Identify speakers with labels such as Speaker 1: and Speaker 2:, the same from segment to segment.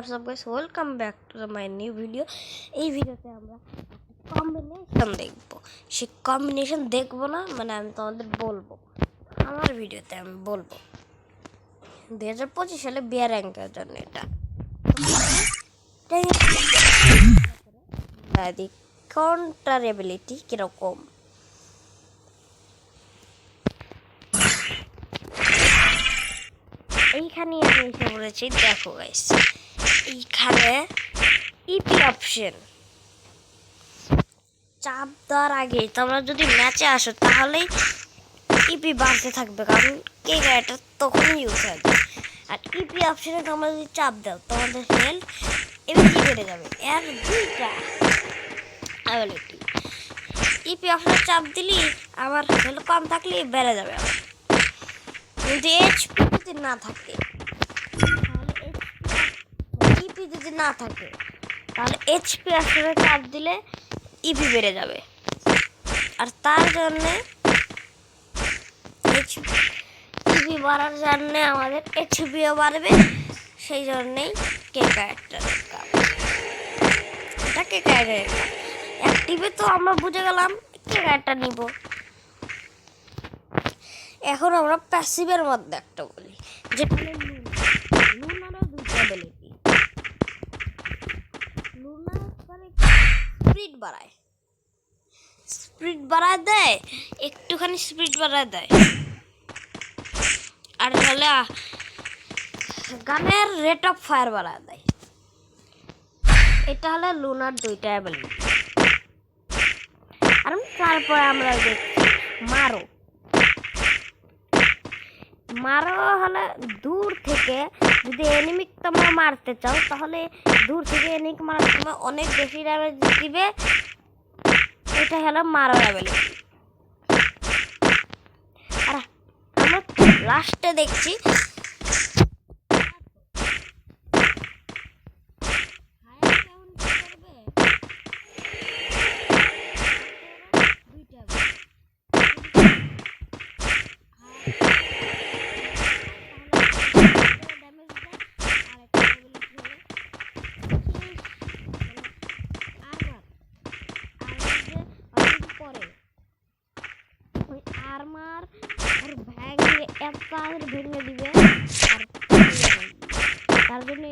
Speaker 1: WhatsApp guys, welcome back to my new video. এই ভিডিওতে আমরা কম্বিনেশন দেখব। সে কম্বিনেশন দেখবো না, মানে আমি তোমাদের বলবো, আমার ভিডিওতে আমি বলবো 2025 সালে বিয়ার র্যাঙ্কের জন্য এটা কাউন্টার এবিলিটি কিরকম। এইখানে আমি এসে বলেছি, দেখো গাইস, এইখানে ইপি অপশন চাপ দেওয়ার আগে তোমরা যদি ম্যাচে আসো তাহলেই ইপি বাড়তে থাকবে, কারণ কে গাড়িটা তখনই ইউজ হয়। আর ইপি অপশনে তোমরা যদি চাপ দাও তোমাদের হেলথ এমনি বেড়ে যাবে। এর দুইটা অ্যাবিলিটি, ইপি অপশনে চাপ দিলি আমার হেলথ কম থাকলে বেড়ে যাবে, কিন্তু এইচপি যদি না থাকে, ইপি যদি না থাকে তাহলে এইচপি অপশনে চাপ দিলে ইপি বেড়ে যাবে। আর তার জন্যে ইপি বাড়ার জন্য আমাদের এইচপিও বাড়বে, সেই জন্যেই কে ক্যারেক্টার এটা কে ক্যারেক্টার অ্যাক্টিভে তো আমরা বুঝে গেলাম কে ক্যারেক্টার নিব। এখন আমরা প্যাসিভের মধ্যে একটা বলি, যেখানে লুনারও দুইটা অ্যাবিলিটি। লুনা মানে স্পিড বাড়ায় দেয়, একটুখানি স্পিড বাড়ায় দেয়, আর তাহলে গানের রেট অফ ফায়ার বাড়ায় দেয়। এটা হলো লুনার দুইটা অ্যাবিলিটি। আর তারপরে আমরা দেখছি মারো হলে দূর থেকে যদি এনিমিক তোমরা মারতে চাও, তাহলে দূর থেকে এনিমিক মারার সময় অনেক বেশি ড্যামেজ দিবে। এটা হলো মারো অ্যাবিলিটি। আর আমরা লাস্টে দেখছি আর্মার আর ভেঙে দিবে, আর তার জন্য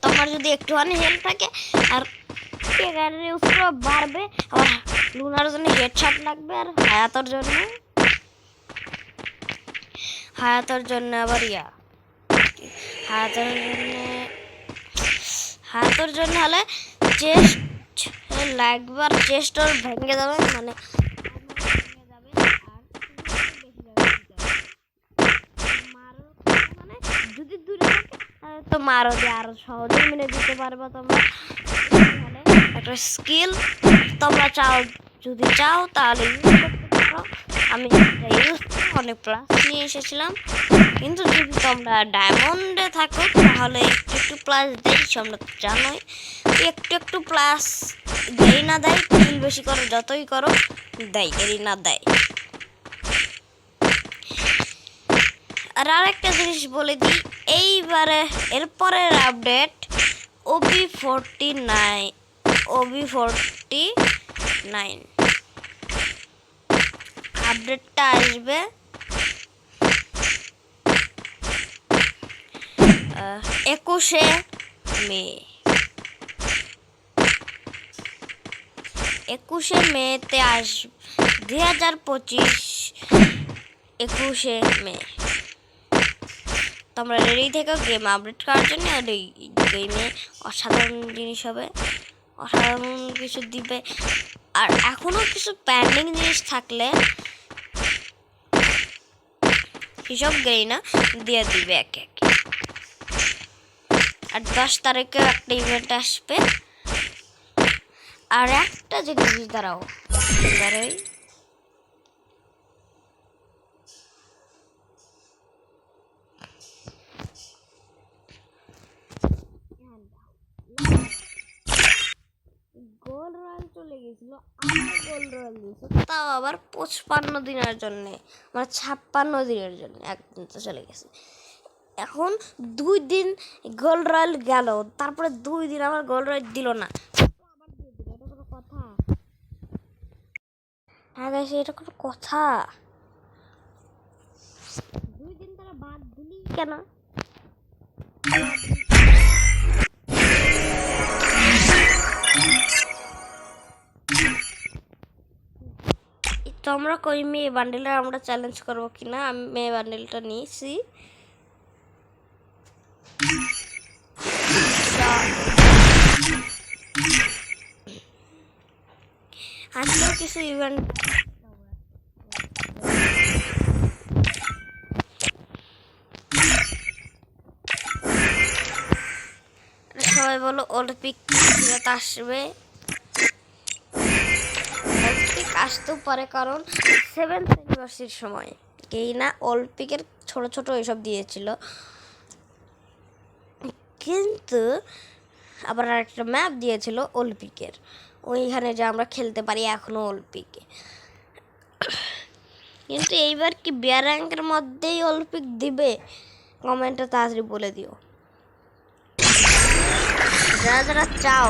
Speaker 1: তোমার যদি একটুখানি হেল্প থাকে আর বাড়বে, আবার লুনার জন্য হেডশট লাগবে, আর হায়াতর জন্য আবার হায়াতর জন্য হলে চেস্ট লাগবে, আর চেস্ট ওর ভেঙে যাবে, মানে যদি দূরে থাকে তো মারো দিয়ে আরো সহজে মেনে দিতে পারবে তোমরা। একটা স্কিল তোমরা যদি চাও তাহলে ইউজ করতে পারো। আমি ইউজ অনেক প্লাস নিয়ে এসেছিলাম, কিন্তু যদি তোমরা ডায়মন্ডে থাকো তাহলে একটু প্লাস দেয়, তোমরা তো জানোই। একটু প্লাস দেয় না দেয়, কিল বেশি করো যতই করো দেয়, এরই না দেয়। আর আরেকটা জিনিস বলে দিই, এইবারে এরপরের আপডেট OB49 আপডেটটা আসবে 21শে মেতে আসবে, 2025 21শে মে। তোমরা রেডি থেকো গেম আপডেট করার জন্য। আর এই গেমে অসাধারণ জিনিস হবে, অসাধারণ কিছু দিবে, আর এখনো কিছু পেন্ডিং জিনিস থাকলে হিসাব গেই না দিয়ে দিবে একে একে। আর 10 তারিখে একটা ইভেন্ট আসবে। আর একটা জিনিস দাঁড়াও, গোল্ড রয়্যাল চলে গেছিল, আমার গোল্ড রয়্যাল দিয়েছে, তাও আবার 55 দিনের জন্য, মানে 56 দিনের জন্য। একদিন তো চলে গেছে। এখন 2 দিন গোল্ড রয়্যাল গেল, তারপরে 2 দিন আমার গোল্ড রয়্যাল দিল না, আবার দিয়ে দিল। এটা কোনো কথা? হ্যাঁ গাইস, এটা কোনো কথা? 2 দিন তারা বাদ দিলি কেন? তোমরা কই মেয়ে বান্ডেলটা আমরা চ্যালেঞ্জ করবো কিনা? আমি মেয়ে বান্ডেলটা নিয়েছি। আজকেও কিছু ইভেন্ট সবাই বলো অলিম্পিক আসবে। অলিম্পিক আসতেও পারে, কারণ 7th অ্যানিভার্সারির সময় এই না অলিম্পিকের ছোট ছোট এইসব দিয়েছিল, কিন্তু আবার আরেকটা ম্যাপ দিয়েছিল অলিম্পিকের, ওইখানে যে আমরা খেলতে পারি এখনো অলিম্পিকে। কিন্তু এইবার কি বিয়ার র্যাঙ্কের মধ্যেই অলিম্পিক দিবে? কমেন্টে তাড়াতাড়ি বলে দিও, যারা যারা চাও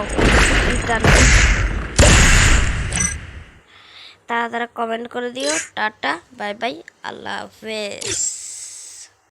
Speaker 1: তারা তারা কমেন্ট করে দিও। টাটা, বাই বাই, আল্লাহ হাফেজ।